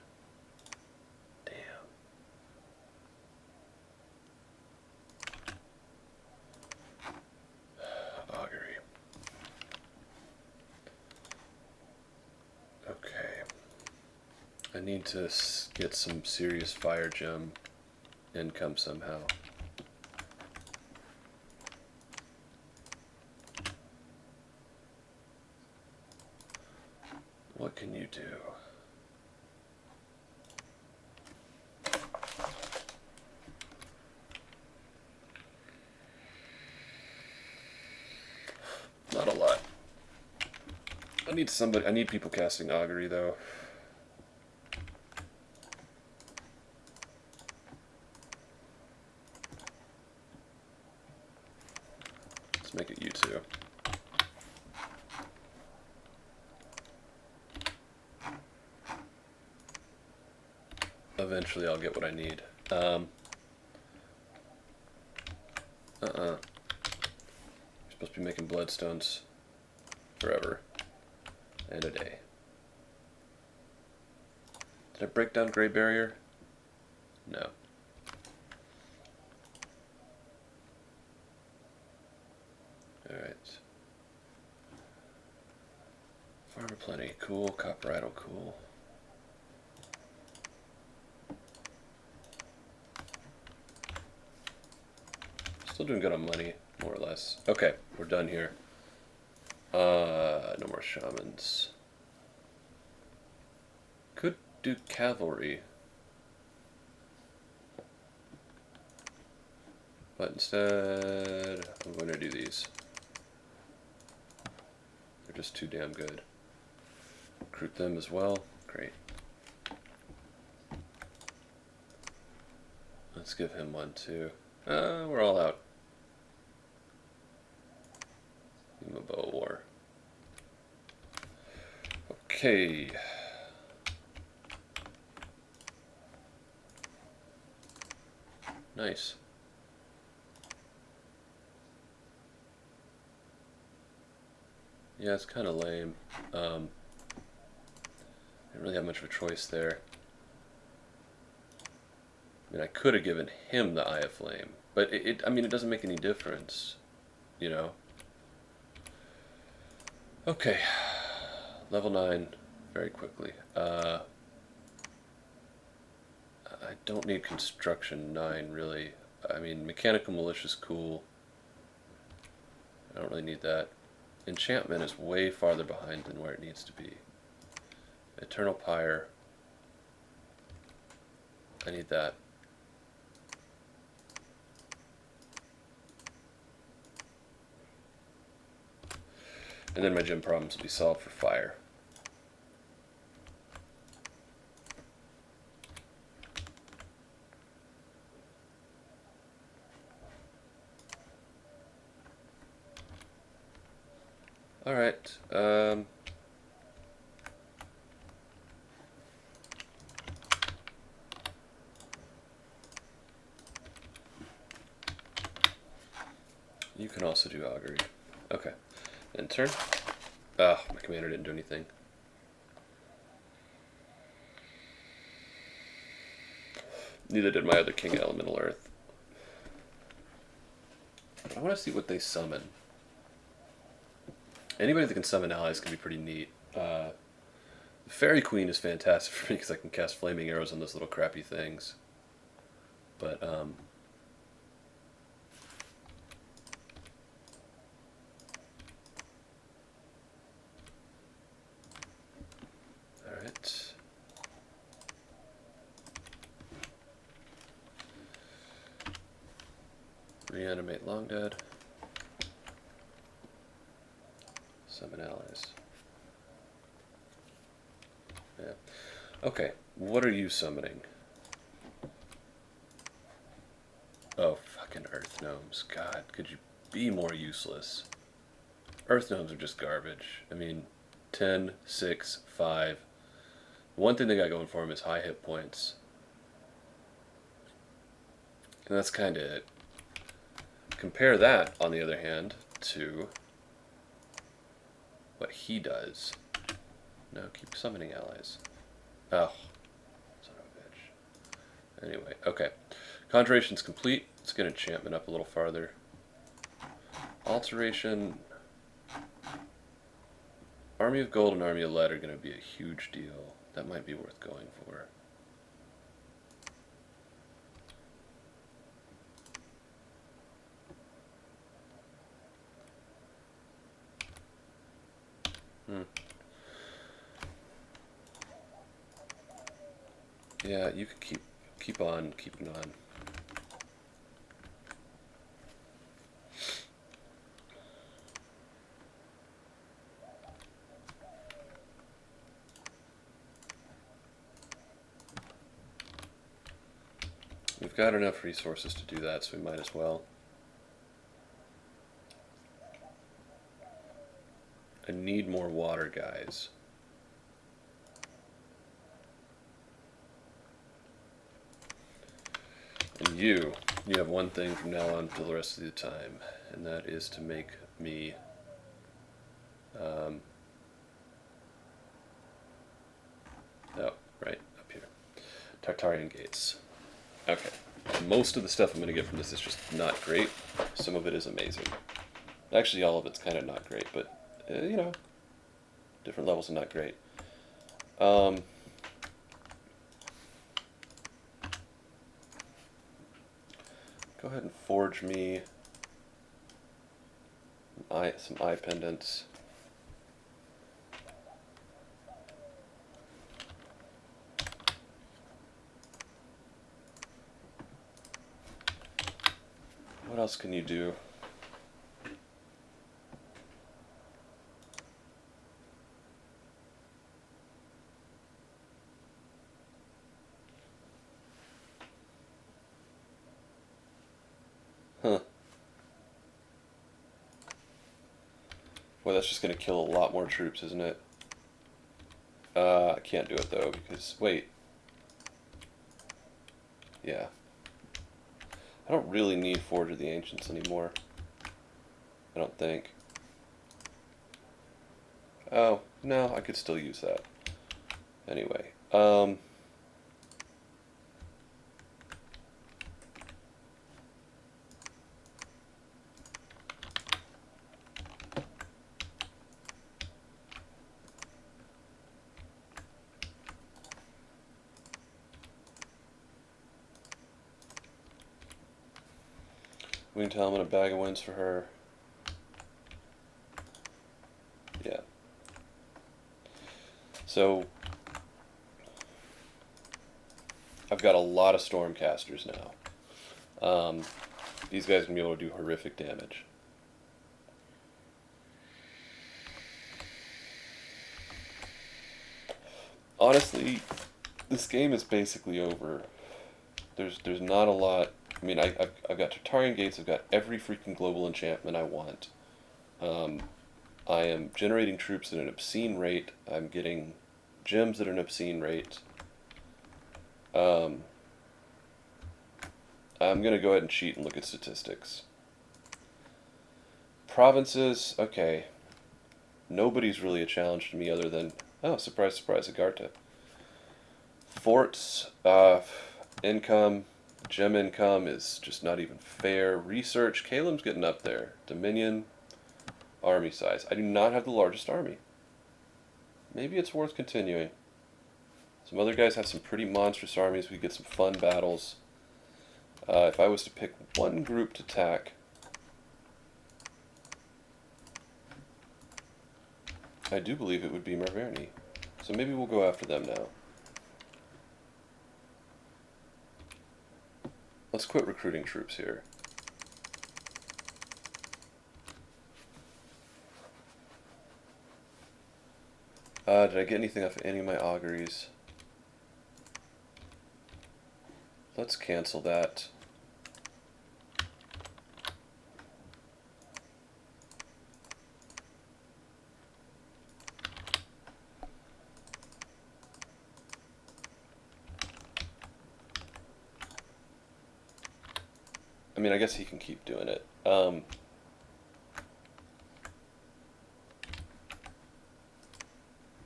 Damn. Augury. Okay. I need to get some serious fire gem income somehow. What can you do? Not a lot. I need people casting augury though. Let's make it you two. Eventually I'll get what I need. You're supposed to be making bloodstones forever and a day. Did I break down Gray Barrier? No. Alright. Farmer Plenty, cool. Copper Idol, cool. Still doing good on money, more or less. Okay, we're done here. No more shamans. Could do cavalry. But instead, I'm going to do these. They're just too damn good. Recruit them as well. Great. Let's give him one too. We're all out. Give him a bow of war. Okay. Nice. Yeah, it's kind of lame. I didn't really have much of a choice there. I mean, I could have given him the Eye of Flame, but I mean, it doesn't make any difference, you know? Okay. Level 9, very quickly. I don't need Construction 9, really. I mean, Mechanical Militia is cool. I don't really need that. Enchantment is way farther behind than where it needs to be. Eternal Pyre. I need that. And then my gym problems will be solved for fire. Alright, you can also do augury. Okay. End turn. Ah, my commander didn't do anything. Neither did my other king elemental earth. I want to see what they summon. Anybody that can summon allies can be pretty neat. The Fairy Queen is fantastic for me because I can cast flaming arrows on those little crappy things. But, alright. Reanimate Long Dead. Summon allies. Yeah. Okay, what are you summoning? Oh, fucking Earth Gnomes. God, could you be more useless? Earth Gnomes are just garbage. I mean, 10, 6, 5. One thing they got going for them is high hit points. And that's kind of it. Compare that, on the other hand, to what he does. No, keep summoning allies. Oh, son of a bitch. Anyway, okay. Conjuration's complete. Let's get enchantment up a little farther. Alteration. Army of Gold and Army of Lead are going to be a huge deal. That might be worth going for. Yeah, you could keep on keeping on. We've got enough resources to do that, so we might as well. I need more water, guys. And you have one thing from now on for the rest of the time, and that is to make me oh, right, up here. Tartarian Gates. Okay. Most of the stuff I'm going to get from this is just not great. Some of it is amazing. Actually, all of it's kind of not great, but, you know, different levels of not great. Go ahead and forge me some eye pendants. What else can you do? Huh. Well, that's just going to kill a lot more troops, isn't it? I can't do it, though, because... Wait. Yeah. I don't really need Forge of the Ancients anymore. I don't think. Oh, no, I could still use that. Anyway, Winged Helmet, a bag of wins for her. Yeah. So, I've got a lot of Stormcasters now. These guys can be able to do horrific damage. Honestly, this game is basically over. There's not a lot. I mean, I've got Tartarian Gates. I've got every freaking global enchantment I want. I am generating troops at an obscene rate. I'm getting gems at an obscene rate. I'm going to go ahead and cheat and look at statistics. Provinces, okay. Nobody's really a challenge to me other than, oh, surprise, surprise, Agartha. Forts, Income, gem income is just not even fair. Research, Caleb's getting up there. Dominion, army size. I do not have the largest army. Maybe it's worth continuing. Some other guys have some pretty monstrous armies. We get some fun battles. If I was to pick one group to attack, I do believe it would be Merverni. So maybe we'll go after them now. Let's quit recruiting troops here. Did I get anything off of any of my auguries? Let's cancel that. I mean, I guess he can keep doing it. God,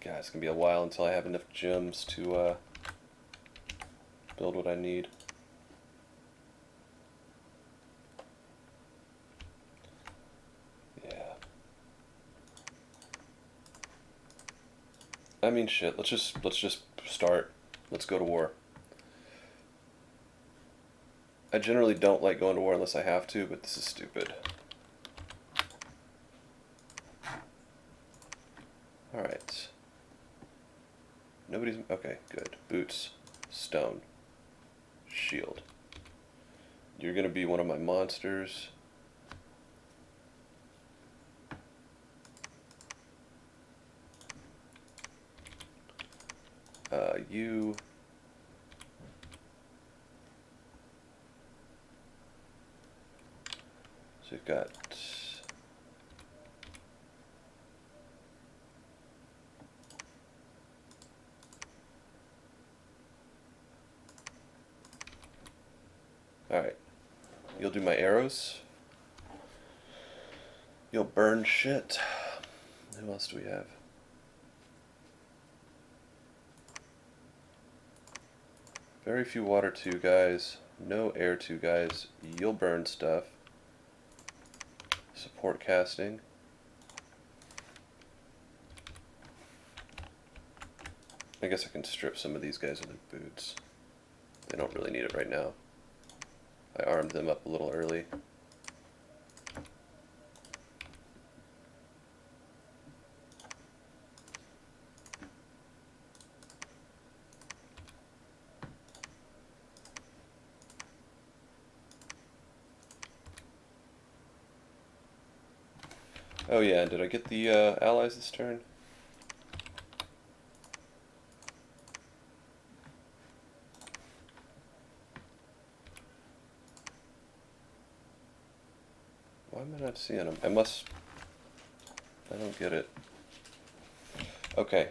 it's gonna be a while until I have enough gems to build what I need. Yeah. I mean, shit. Let's just start. Let's go to war. I generally don't like going to war unless I have to, but this is stupid. Alright. Nobody's... Okay, good. Boots. Stone. Shield. You're gonna be one of my monsters. You... So we've got... Alright. You'll do my arrows. You'll burn shit. Who else do we have? Very few water 2 guys. No air 2 guys. You'll burn stuff. Support casting. I guess I can strip some of these guys of their boots. They don't really need it right now. I armed them up a little early. Oh yeah, and did I get the allies this turn? Why am I not seeing them? I don't get it. Okay,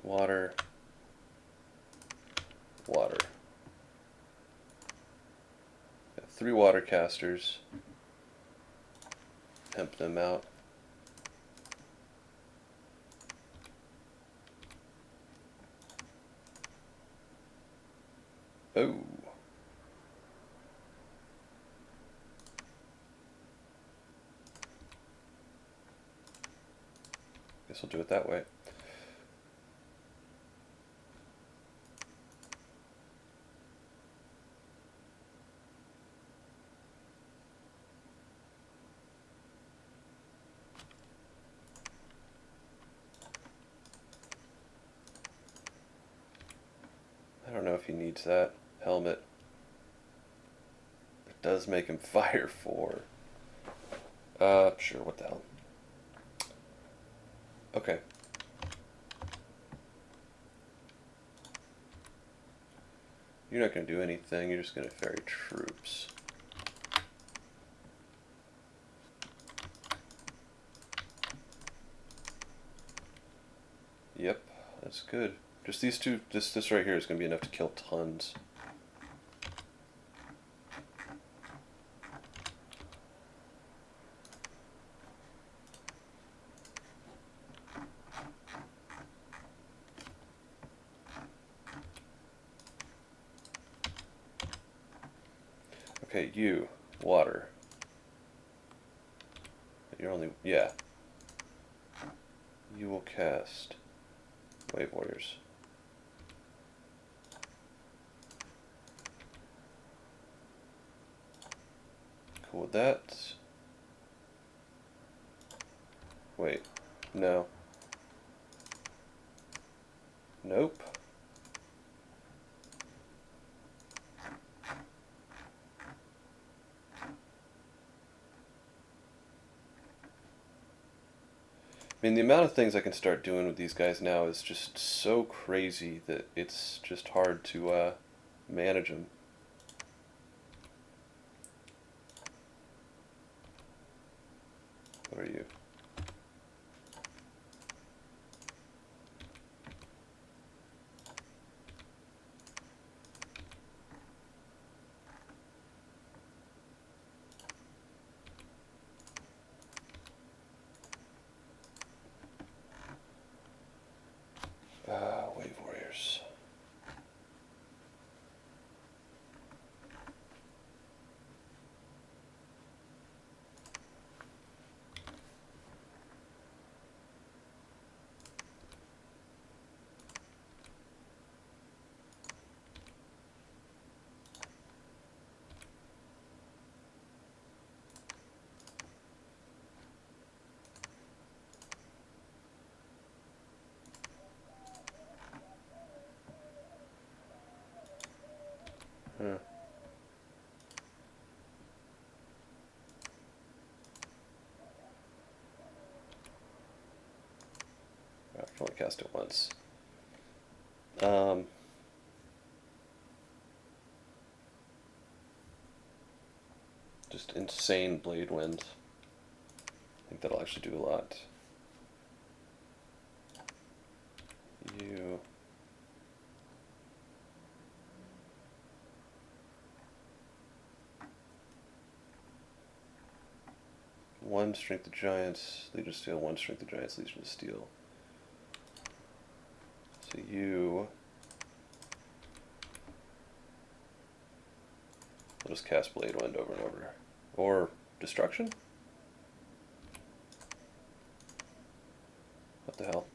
water, water. Got 3 water casters. Pimp them out. Oh. Guess I'll do it that way. I don't know if he needs that helmet. It does make him fire 4. Sure, what the hell. Okay. You're not going to do anything, you're just going to ferry troops. Yep. That's good. Just these two, this right here is going to be enough to kill tons. Okay, you, water. You're only, yeah. You will cast Wave Warriors. Cool with that. Wait, no. Nope. I mean, the amount of things I can start doing with these guys now is just so crazy that it's just hard to manage them. What are you? Wave Warriors. Huh. I can only cast it once. Just insane blade wind. I think that'll actually do a lot. You. One Strength of Giants, Legion of Steel, one Strength of Giants, Legion of Steel. So you will just cast Blade Wind over and over. Or Destruction? What the hell?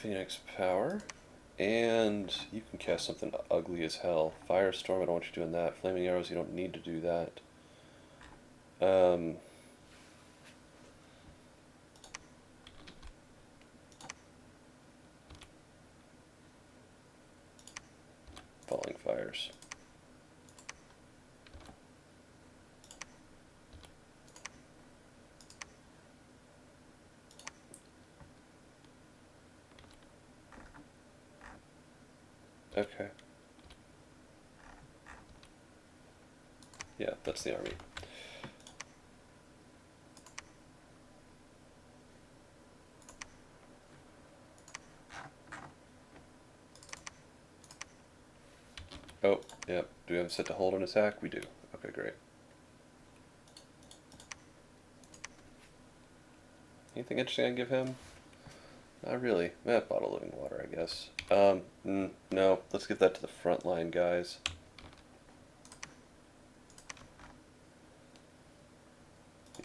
Phoenix Power. And you can cast something ugly as hell. Firestorm, I don't want you doing that. Flaming Arrows, you don't need to do that. Falling Fires. Okay. Yeah, that's the army. Oh, yeah. Do we have it set to hold an attack? We do. Okay, great. Anything interesting I can give him? Not really. Bottle of living water, I guess. No. Let's give that to the frontline guys.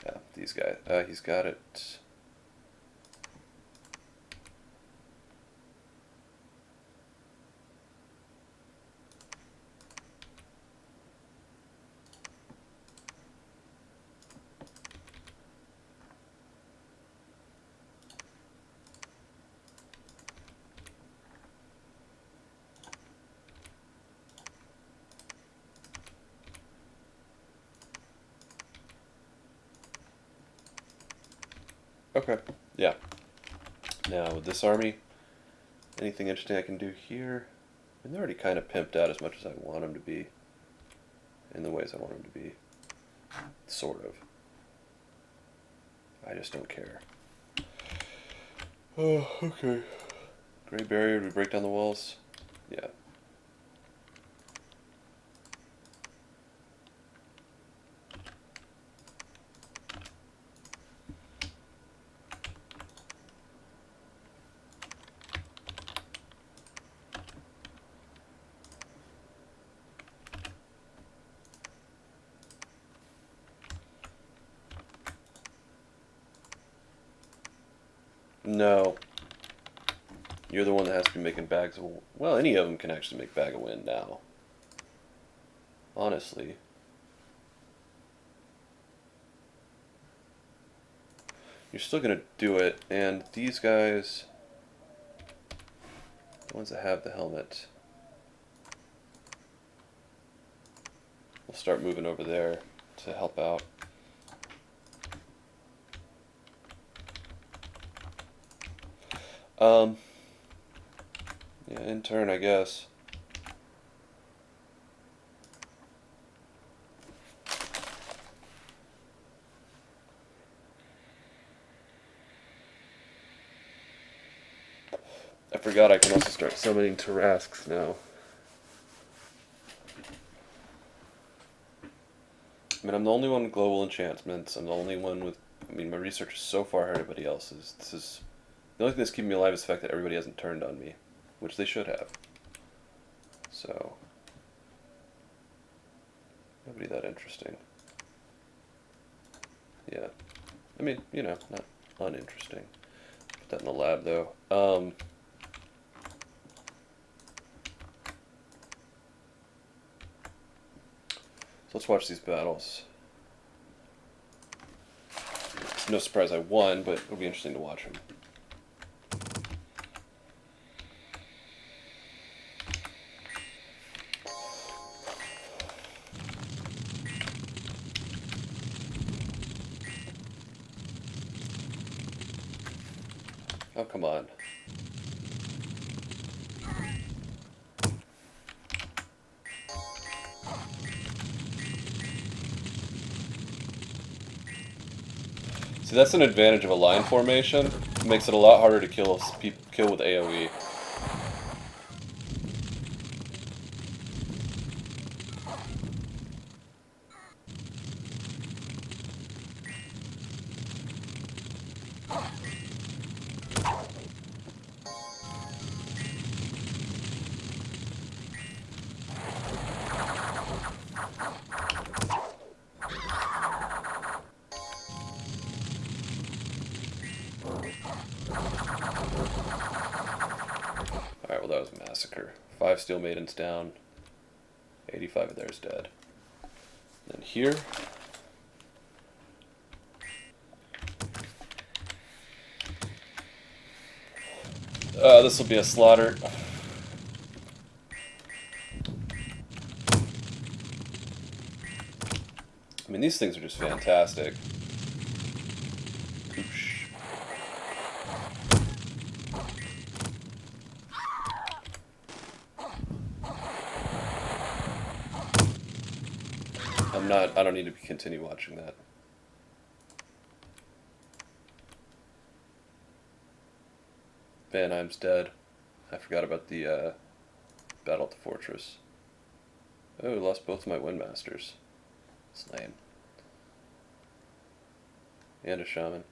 Yeah, these guys. He's got it. Okay, yeah. Now, with this army, anything interesting I can do here? And they're already kind of pimped out as much as I want them to be. In the ways I want them to be. Sort of. I just don't care. Oh, okay. Great barrier, do we break down the walls? Yeah. No. You're the one that has to be making bags of... Well, any of them can actually make bag of wind now. Honestly. You're still going to do it, and these guys... The ones that have the helmet... We'll start moving over there to help out. Yeah, in turn, I guess. I forgot I can also start summoning Tarasques now. I mean, I'm the only one with global enchantments. I'm the only one with... I mean, my research is so far ahead of everybody else's. This is... The only thing that's keeping me alive is the fact that everybody hasn't turned on me. Which they should have. So... Nobody that interesting. Yeah. I mean, you know, not uninteresting. Put that in the lab, though. So let's watch these battles. It's no surprise I won, but it'll be interesting to watch them. Oh, come on. See, that's an advantage of a line formation. It makes it a lot harder to kill with AoE. Alright, well that was a massacre. 5 Steel Maidens down. 85 of theirs dead. Then here... this will be a slaughter. I mean, these things are just fantastic. Oosh. I don't need to continue watching that. Vanheim's dead. I forgot about the battle at the fortress. Oh, I lost both of my Windmasters. It's lame. And a shaman.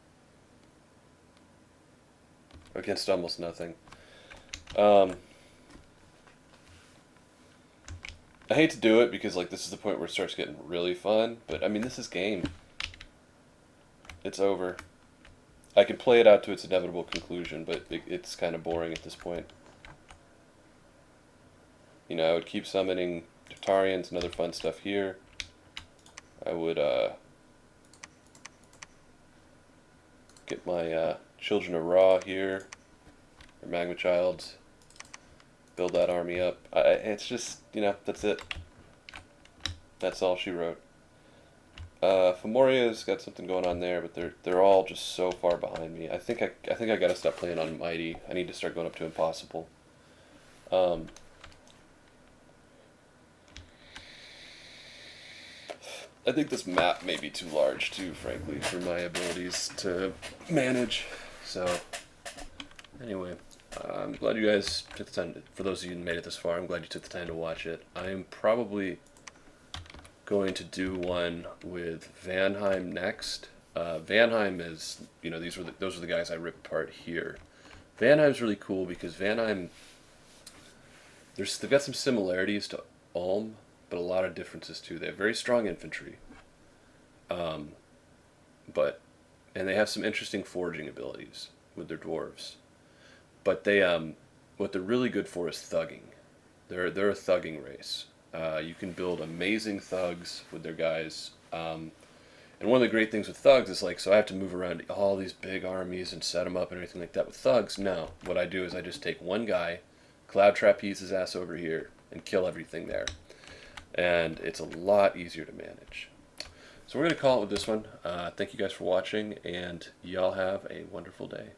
Against almost nothing. I hate to do it because like this is the point where it starts getting really fun, but I mean this is game. It's over. I can play it out to its inevitable conclusion, but it's kind of boring at this point. You know, I would keep summoning Tartarians and other fun stuff here. I would get my Children of Ra here, or Magma Childs. Build that army up. It's just, you know, that's it. That's all she wrote. Fomoria's got something going on there, but they're all just so far behind me. I think I gotta stop playing on Mighty. I need to start going up to Impossible. Um, I think this map may be too large too, frankly, for my abilities to manage. So, anyway, I'm glad you guys took the time. For those of you who made it this far, I'm glad you took the time to watch it. I'm probably going to do one with Vanheim next. Vanheim is, those are the guys I rip apart here. Vanheim's really cool because Vanheim, they've got some similarities to Ulm, but a lot of differences too. They have very strong infantry, um, but and they have some interesting foraging abilities with their dwarves. But what they're really good for is thugging. They're a thugging race. You can build amazing thugs with their guys. And one of the great things with thugs is like, so I have to move around all these big armies and set them up and everything like that. With thugs, no. What I do is I just take one guy, cloud trapeze his ass over here, and kill everything there. And it's a lot easier to manage. So we're going to call it with this one. Thank you guys for watching, and y'all have a wonderful day.